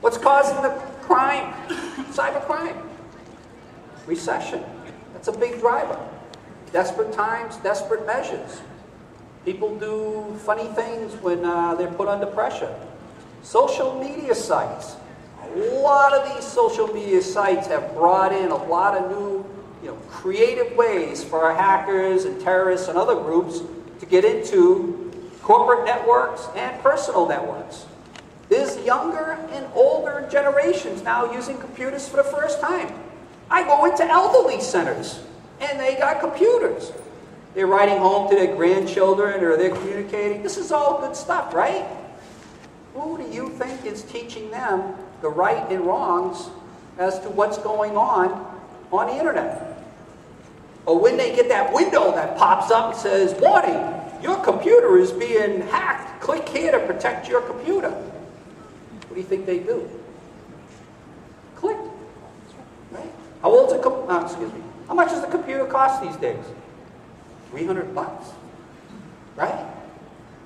What's causing the crime? Cybercrime. Recession. That's a big driver. Desperate times, desperate measures. People do funny things when they're put under pressure. Social media sites. A lot of these social media sites have brought in a lot of new, creative ways for our hackers and terrorists and other groups to get into corporate networks and personal networks. There's younger and older generations now using computers for the first time. I go into elderly centers, and they got computers. They're writing home to their grandchildren, or they're communicating. This is all good stuff, right? Who do you think is teaching them the right and wrongs as to what's going on the internet? Or when they get that window that pops up and says, warning, your computer is being hacked. Click here to protect your computer. What do you think they do? Click. Right? How old's a How much does the computer cost these days? $300, right?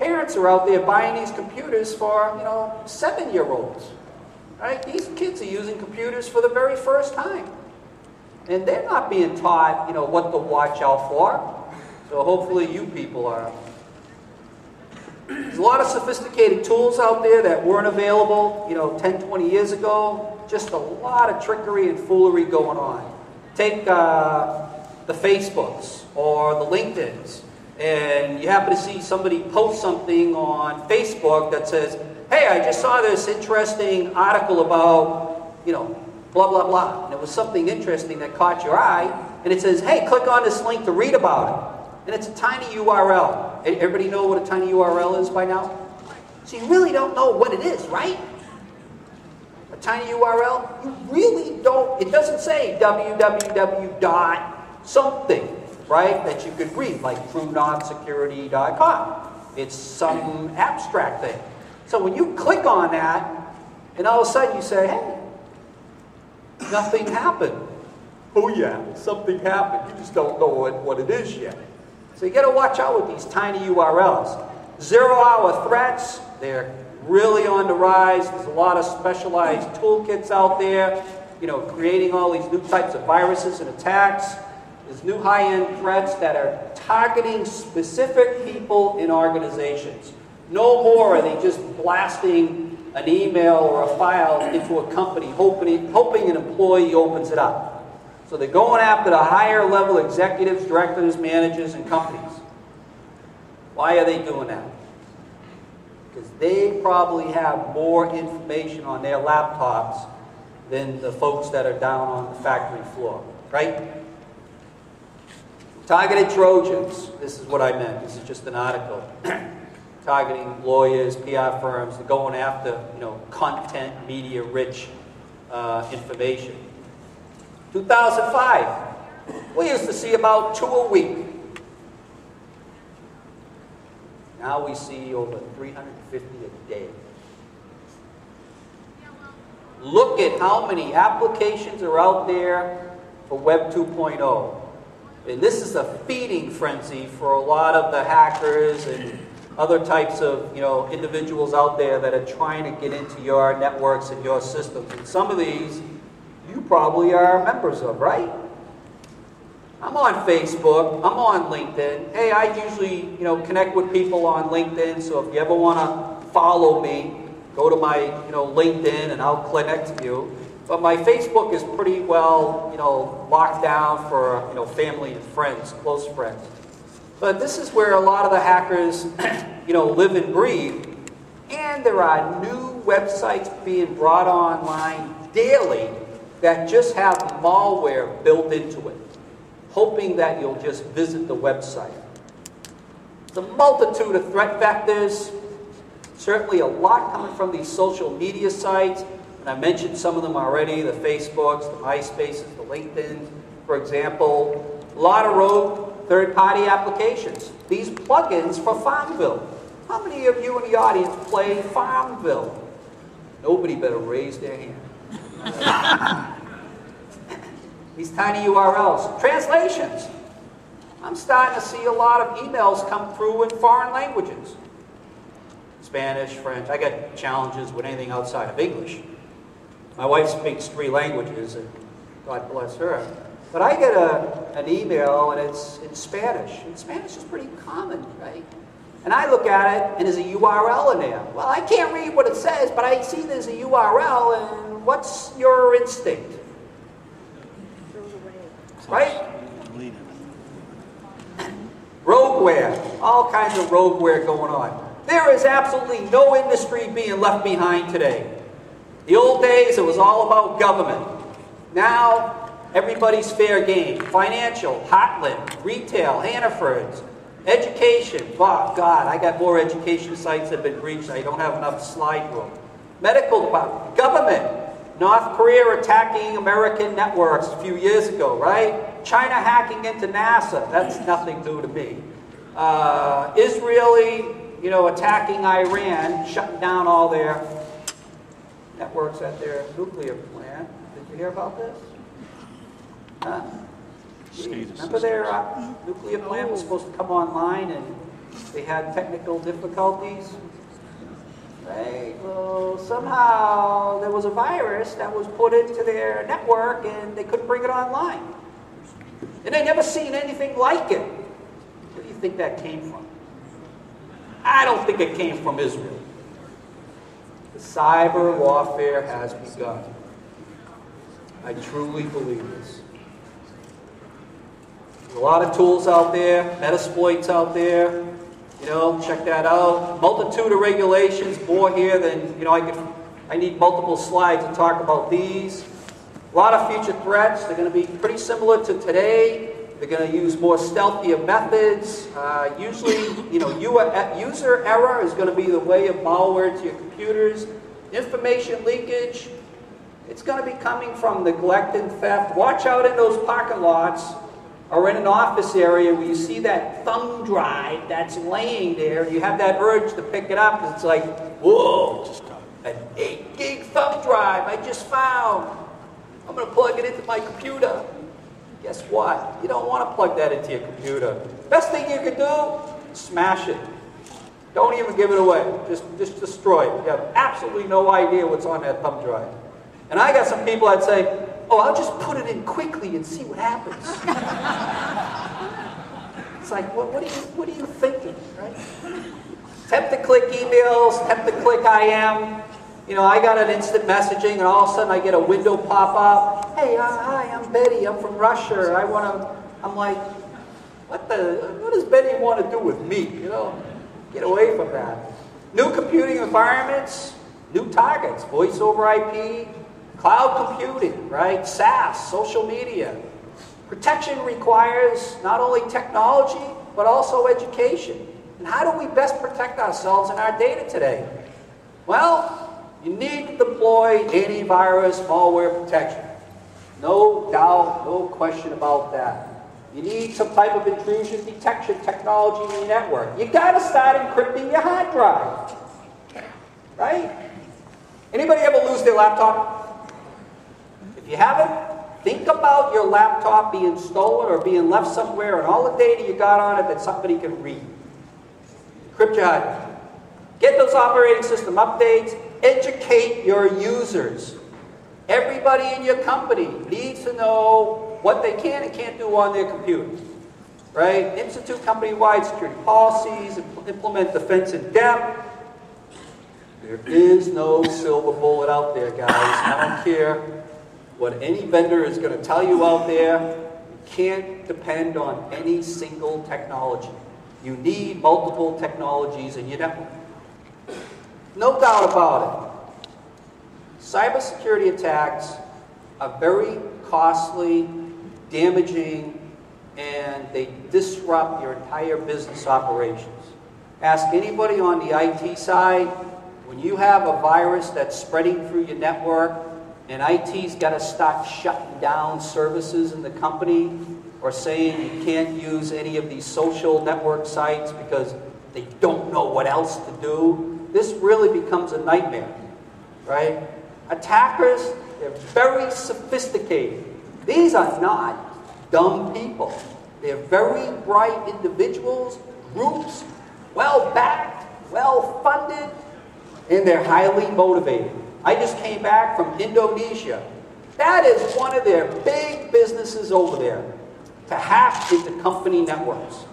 Parents are out there buying these computers for, 7-year-olds, right? These kids are using computers for the very first time. And they're not being taught, what to watch out for. So hopefully you people are. There's a lot of sophisticated tools out there that weren't available, 10, 20 years ago. Just a lot of trickery and foolery going on. Take the Facebooks or the LinkedIns, and you happen to see somebody post something on Facebook that says, hey, I just saw this interesting article about, blah, blah, blah. And it was something interesting that caught your eye, and it says, hey, click on this link to read about it. And it's a tiny URL. Everybody know what a tiny URL is by now? So you really don't know what it is, right? A tiny URL, you really don't, it doesn't say www dot something, right, that you could read, like TrueNotSecurity.com. It's some abstract thing. So when you click on that, and all of a sudden you say, hey, nothing happened. Oh yeah, something happened. You just don't know what it is yet. So you got to watch out with these tiny URLs. Zero-hour threats, they're really on the rise. There's a lot of specialized toolkits out there, creating all these new types of viruses and attacks. There's new high-end threats that are targeting specific people in organizations. No more are they just blasting an email or a file into a company, hoping an employee opens it up. So they're going after the higher level executives, directors, managers, and companies. Why are they doing that? Because they probably have more information on their laptops than the folks that are down on the factory floor, right? Targeted Trojans. This is what I meant. This is just an article. Targeting lawyers, PR firms. They're going after, content, media-rich information. 2005. We used to see about 2 a week. Now we see over 350 a day. Look at how many applications are out there for Web 2.0. And this is a feeding frenzy for a lot of the hackers and other types of individuals out there that are trying to get into your networks and your systems. And some of these you probably are members of, right? I'm on Facebook, I'm on LinkedIn. Hey, I usually connect with people on LinkedIn, so if you ever want to follow me, go to my LinkedIn and I'll connect to you. But my Facebook is pretty well locked down for family and friends, close friends. But this is where a lot of the hackers live and breathe. And there are new websites being brought online daily that just have malware built into it, hoping that you'll just visit the website. There's a multitude of threat vectors, certainly a lot coming from these social media sites, and I mentioned some of them already, the Facebooks, the MySpaces, the LinkedIns, for example. A lot of rogue third-party applications. These plugins for Farmville. How many of you in the audience play Farmville? Nobody better raise their hand. These tiny URLs. Translations. I'm starting to see a lot of emails come through in foreign languages. Spanish, French. I got challenges with anything outside of English. My wife speaks 3 languages, and God bless her. But I get an email, and it's in Spanish. And Spanish is pretty common, right? And I look at it, and there's a URL in there. Well, I can't read what it says, but I see there's a URL, and what's your instinct? Right? Rogueware. All kinds of rogueware going on. There is absolutely no industry being left behind today. The old days, it was all about government. Now, everybody's fair game. Financial, Heartland, retail, Hannaford's, education. Oh, God, I got more education sites that have been breached. I don't have enough slide room. Medical department, government. North Korea attacking American networks a few years ago, right? China hacking into NASA. That's nothing new to me. Israeli, attacking Iran, shutting down all their networks at their nuclear plant. Did you hear about this? Huh? Remember their nuclear plant was supposed to come online and they had technical difficulties? Right? Well, somehow there was a virus that was put into their network and they couldn't bring it online. And they never seen anything like it. Where do you think that came from? I don't think it came from Israel. The cyber warfare has begun. I truly believe this. There's a lot of tools out there, Metasploits out there. Check that out. Multitude of regulations, more here than, I need multiple slides to talk about these. A lot of future threats. They're going to be pretty similar to today. They're going to use more stealthier methods. Usually, user error is going to be the way of malware to your computers. Information leakage. It's going to be coming from neglect and theft. Watch out in those parking lots or in an office area where you see that thumb drive that's laying there, and you have that urge to pick it up because it's like, whoa, an 8-gig thumb drive I just found. I'm going to plug it into my computer. Guess what? You don't want to plug that into your computer. Best thing you can do, smash it. Don't even give it away. Just destroy it. You have absolutely no idea what's on that thumb drive. And I got some people that say, oh, I'll just put it in quickly and see what happens. It's like, what are you thinking, right? Tempt to click emails, tempt to click IM. I got an instant messaging, and all of a sudden I get a window pop up. Hey, hi, I'm Betty. I'm from Russia. I'm like, what does Betty want to do with me? Get away from that. New computing environments, new targets, voice over IP, cloud computing, right? SaaS, social media. Protection requires not only technology, but also education. And how do we best protect ourselves and our data today? Well, you need to deploy antivirus malware protection. No doubt, no question about that. You need some type of intrusion detection technology in your network. You got to start encrypting your hard drive. Right? Anybody ever lose their laptop? If you haven't, think about your laptop being stolen or being left somewhere and all the data you got on it that somebody can read. Encrypt your hard drive. Get those operating system updates. Educate your users. Everybody in your company needs to know what they can and can't do on their computers. Right? Institute company-wide security policies, implement defense in depth. There is no silver bullet out there, guys. I don't care what any vendor is going to tell you out there. You can't depend on any single technology. You need multiple technologies in your network. No doubt about it. Cybersecurity attacks are very costly, damaging, and they disrupt your entire business operations. Ask anybody on the IT side, when you have a virus that's spreading through your network and IT's got to start shutting down services in the company or saying you can't use any of these social network sites because they don't know what else to do, this really becomes a nightmare, right? Attackers, they're very sophisticated. These are not dumb people. They're very bright individuals, groups, well-backed, well-funded, and they're highly motivated. I just came back from Indonesia. That is one of their big businesses over there, to hack into company networks.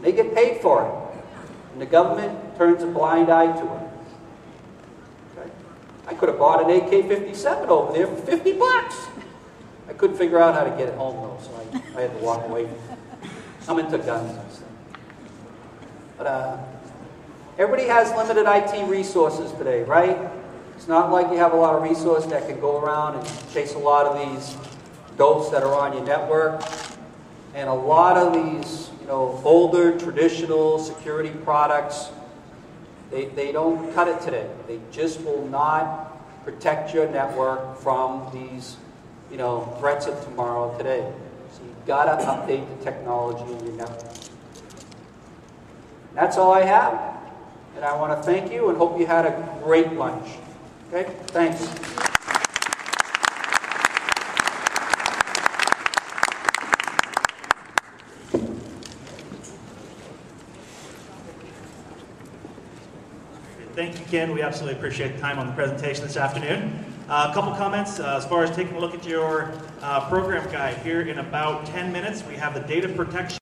They get paid for it. And the government turns a blind eye to it. Okay? I could have bought an AK-57 over there for 50 bucks. I couldn't figure out how to get it home though, so I had to walk away. I'm into guns and stuff. But everybody has limited IT resources today, right? It's not like you have a lot of resources that can go around and chase a lot of these dopes that are on your network. And a lot of these, older traditional security products, they don't cut it today. They just will not protect your network from these, threats of tomorrow today. So you've got to update the technology in your network. That's all I have. And I want to thank you and hope you had a great lunch. Okay? Thanks. Thank you, Ken. We absolutely appreciate the time on the presentation this afternoon. A couple comments as far as taking a look at your program guide. Here in about 10 minutes, we have the data protection